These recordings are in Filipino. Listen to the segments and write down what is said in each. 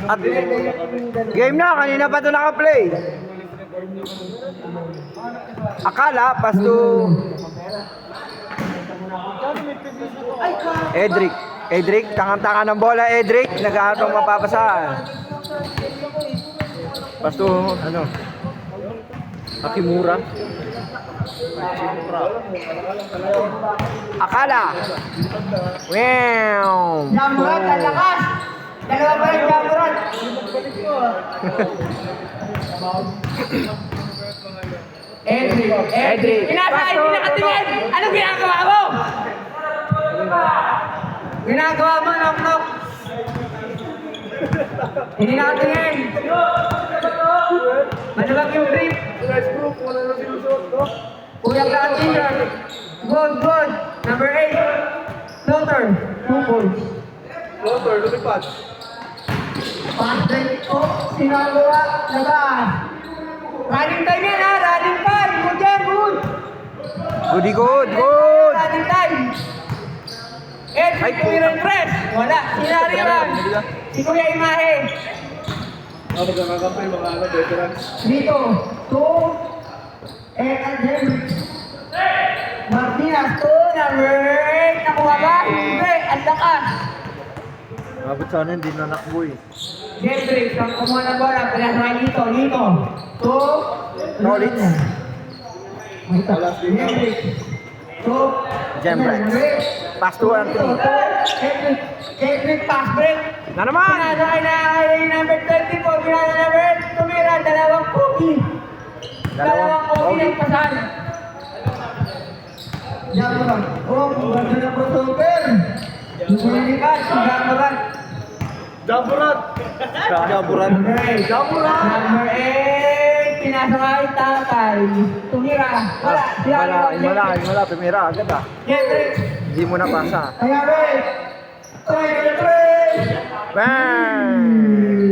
At game na, kanina pa ito naka-play. Akala, pasto. Edric, tangan-tangan ng bola, Edric. Nag-aatong mapapasa. Pasto, ano? Akimura. Akala. Wow. Jamurat, ang lakas. Dalawa pa yung Jamurat. Edric. Pinasa, hindi nakatingin. Anong ginagawa mo? Ginagawa mo, knock-knock. Hindi nakatingin. Madulag yung grip. Kuya Klati yan. Good. Number 8. Floater. 2 points. Floater, lumipad. Patrick po, sinagawa, labas. Running time yan ha, running time. Good yan, good. Good. Running time. Si Kuya Renfres. Wala, sinari lang. Si Kuya Imahe. Magkakakampi, mga veterans. Dito, 2. Again. Martinez, 2, number 8. Nakuha ba? Hindi, ang lakas. Mabot sana hindi na nakbo eh. Hendrix, ang kumuha ng bola, pinasama dito. 2. Knowledge. Hendrix. 2. Jembrek. Pass to Anthony. Hendrix, pass break. Na naman! Pinasakay na ay number 24, pinasakay number 8. Tumira, dalawang cookie. Dalawang cookie ng pasan. Jamuran. Ganda na po super. Lumilikas, Jamuran. Jamburat! Number 8, pinasakay tatay. Tumira. Wala. Tumira agad ah. Hendrix. Hindi mo napasa. Kaya rin. 23. Bang!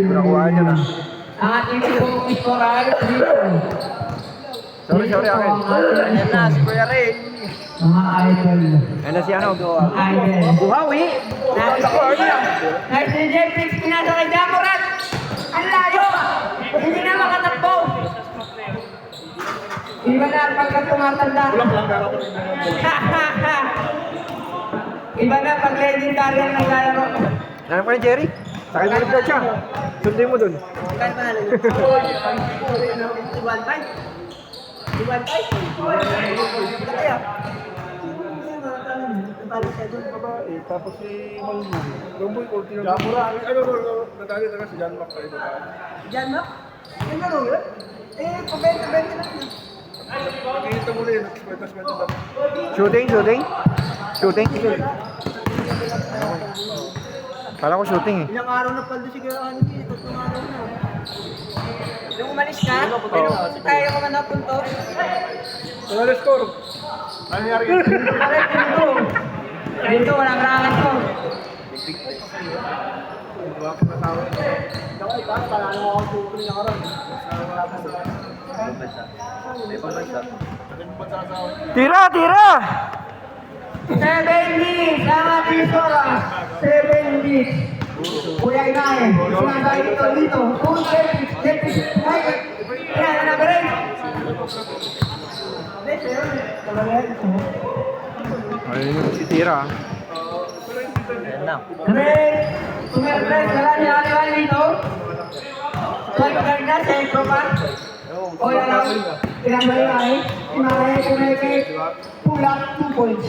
Nakuha nyo na. Ang ating scorer dito. Sorry akin. Ayan na, si Kuya Ray. Mga idol. Ayan na si ano? Idol. Buhawi! Nice ni Jeffrix, pinasa kay Jamurat. Ang layo. Hindi na makatakbo. Iba na pagka tumatanda. Iba na pag legendary ang naglalaro. Nanap ka ni Jerry? Sakay mo ulit siya. Sundin mo dun. Kaya pa nalang. Iwan tayo. Kaya. Tapos si Malmo. Lumboy, ulti ng Jamburat. Nadali na si John Mac tayo. Diyan na? Yung laro yun? Pabenta-benta na. Nakikita mo rin, nag-spenta lang. Shooting? Kala ko shooting eh. Ilang araw na pala siguro dito. Tatlong araw na. Yung umalis ka? Tayo ka man napunto. Ano na score? Ano nangyari yun? Dito, walang rangan ko. Tira! 7 minutes ang ating oras. 7 minutes. Kuya Inahe. Sinasali dito. 2 Jeffrix. Yan, na ba rin? Ayun yung si Tira. Ayan na. Tumerpres, wala niya kaliwan dito. Swipe card na, sentro pa. O yan lang, pinambali ay. Inahe, kumekit. Pull up, 2 points.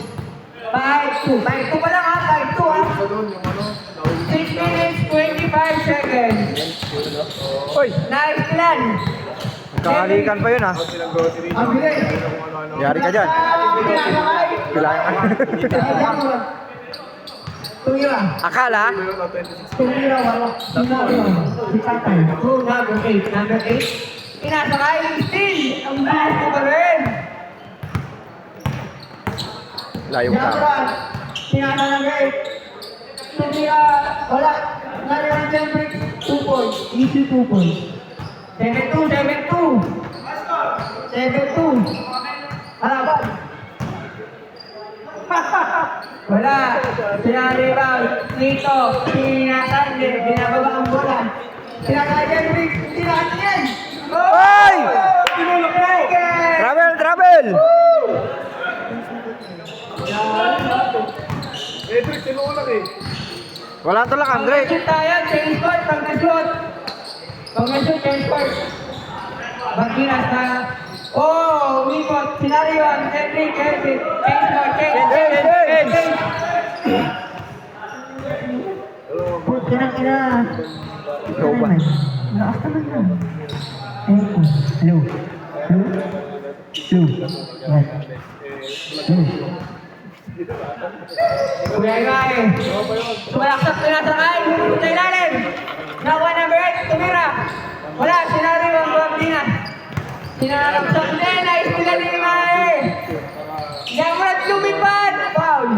5-2. 5-2 pa lang ha, 5-2 ha. 6 minutes, 25 seconds. Oy! Nice plan. Kakalikan pa yun ah. Ang bilis. Yari ka dyan. Kailangan ka. Tumira. Akala? Tumira, wala. Tumira. Itatay. Number 8. Pinasakay. Still. Ang bilis ko pa rin. Layo ka. Pinasa number 8. Tumira. Wala. Nariyan Jeffrix. 2 points. Easy 2 points. 7-2. 7-2. Harapan. Wala. Sinari ba? Dito. Pinatan. Binababa ang Sinakay Jeffrey. Hindi natin yan. Ay! Tinulak mo! Travel, travel! Edric, tinulak eh. Wala to lang, Pag Andre. na-shoot tayo, change court. Pag na-shoot. Pag na-shoot, change court. Baginas na. Oh, umikot. Sinari yun. Jeffrey. Change court. Change. Puti na kina. Ikaw ba? Lakas naman yan. Hello. Kuya Igay. Sumalaksak pinasakay. Sa ilalim. Nakuha number 8. Tumira. Wala. Sinari yung Guamdinas. Sinalaksak din. Nice nila ni Igay. Yamurat lumipad. Foul.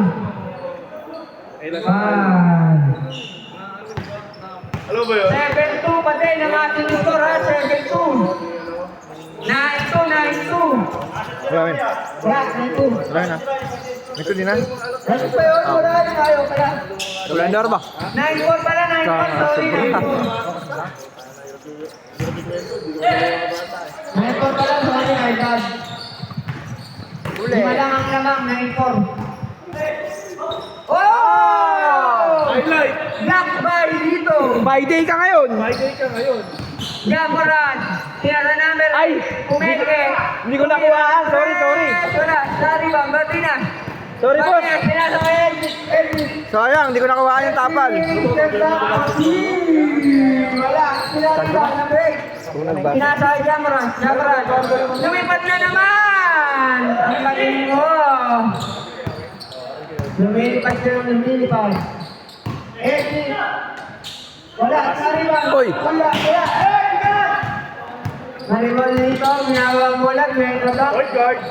Alam mo ba yun? 7-2 pa din ang ating score ha. 7-2. 9-2. Wala yun. Wala. 9-2. Wala yun, ah. Ito din, ah. Ano pa yun? Wala rin tayo pala. Wala na ba? 9-4 pala, 9-4. Sorry, 9-4. 9-4 pala, sorry, my God. Lima lang ang lamang, 9-4. Oh! Highlight! Black by dito. By day ka ngayon. May day ka ngayon. Gamoran. Tinasa number. Ay! Kumeke. Hindi ko nakuha, ah. Sorry. Wala, sorry ba? Martina. Sorry, boss. Martina, tinasa ko Edwin. Sayang, hindi ko nakuha yung tapal. Wala, tinasa ba? Number 8. Tinasa kay Gamoran. Lumipat na naman. Ang galing mo. Lumilipat. Edwin. Wala, sorry ba? Uy. Wala. Maribol dito, ginawang bulag, meron to. Point guard!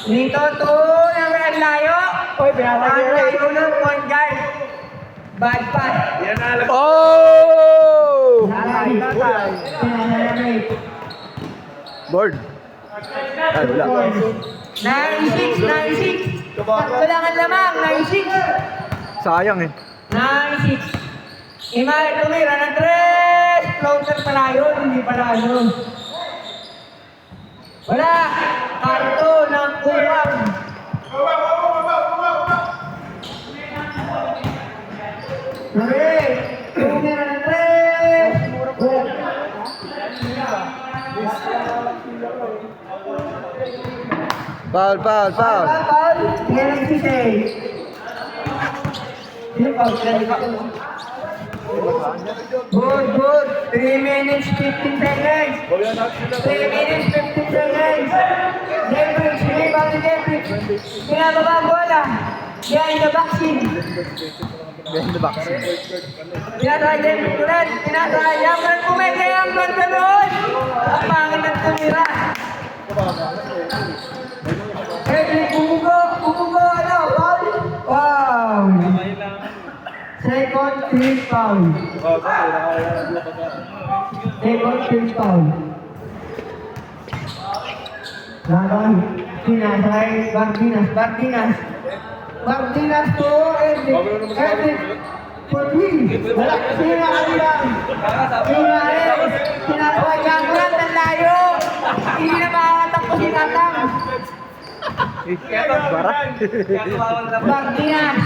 Dito to, ang layo. Uy, ang layo ng point guard. Bad pass. Yan na alam. Oh! Board. Ay, wala. 9-6. Tatlo lang ang lamang, 9-6. Sayang, eh. 9-6. Imay, tumira ng 3. Floater pala yun, hindi pala yun. Wala. Karto ng kuwang. Okay. Tumira ng 3. Foul. Paul, tingnan ng sisay. Good. 3 minutes, 15 seconds. Bawian natin sila. 3 minutes, 15 seconds. Jeffrey, sige ba ni Jeffrey? Pinababa ang bola. Behind the boxing. Behind the box. Pinatay Jeffrey Turan. Pinatay Yaman Kumeke ang ganda doon. Ang pangit ng tumira. Jeffrey, bumugo, ano, foul? Wow. Second team foul. Laban, sinasay, Bardinas to Edric, Putwin, wala, sinakalilang, sinakalilang, ang layo, hindi na makakatakbo si Tatang. Bardinas,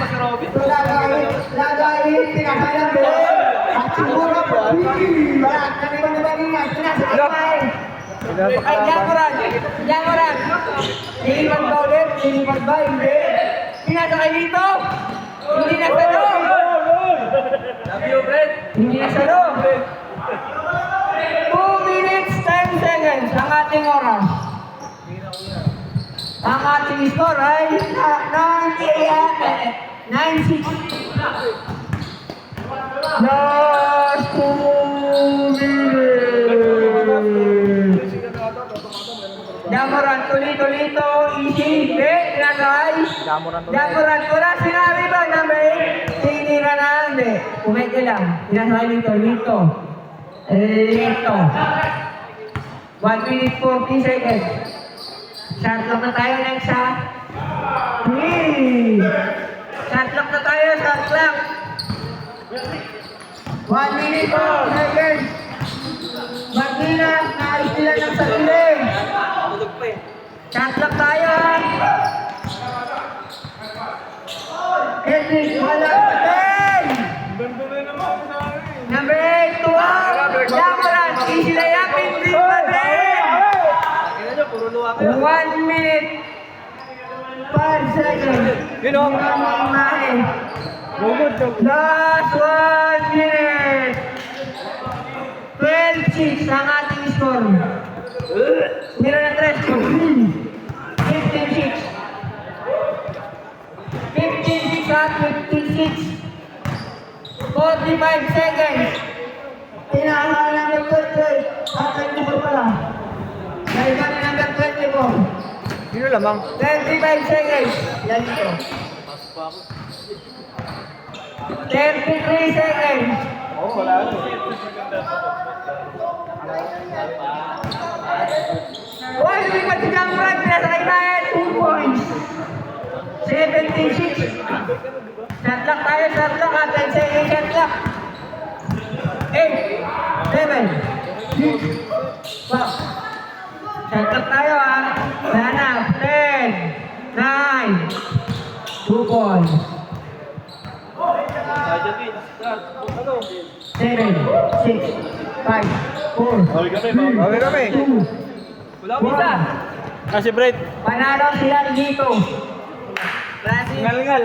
lagay, pinakalang doon, at siguro Putwin, wala, kanibang na Bardinas, sinasakay. Ay, Jamoran. Nilipat ba ulit? Nilipat ba? Hindi. Pinasakay dito. Hindi nasalo. Hindi nasalo. 2 minutes, 10 seconds ang ating oras. Ang ating score ay 9-6. Last 2 minutes. Jamoran, tulito, easy, tinasakay. Jamoran, wala sinabi ba na may tinira na, hindi. Umeke lang, tinasakay lito. 1 minute 40 seconds. Shot clock na tayo next ha. 3. Shot clock na tayo, shot clock. 1 minute 4 seconds. kanina, naayos nila ng sarili. Shot clock tayo ha. Edric, wala pa din. Number 8, tuwag. Yamuran, easy na yapin din pa din. 1 minute. 5 seconds. Yun o. Last 1 minute. 12-6 ang ating score. Meron na 3. 15-6. 15-6 at 15-6. 45 seconds. Tinahala number 28. At 24 pala. Dahil kami number 24. Sino lamang? 35 seconds. Yan ito. 33 seconds. Hoy, lumipat si Jamrad. Pinasakay tayo. 2 points. 76. Shot clock tayo. Shot clock. 10 seconds shot clock. 8, 7, 6, 5. Shot clock tayo ha. Wala na. 10, 9, 2 points. 7, 6, 5, 4, Bawal kami. Bawal kami. 2, Wala isa. Panalo sila dito. Ngal-ngal.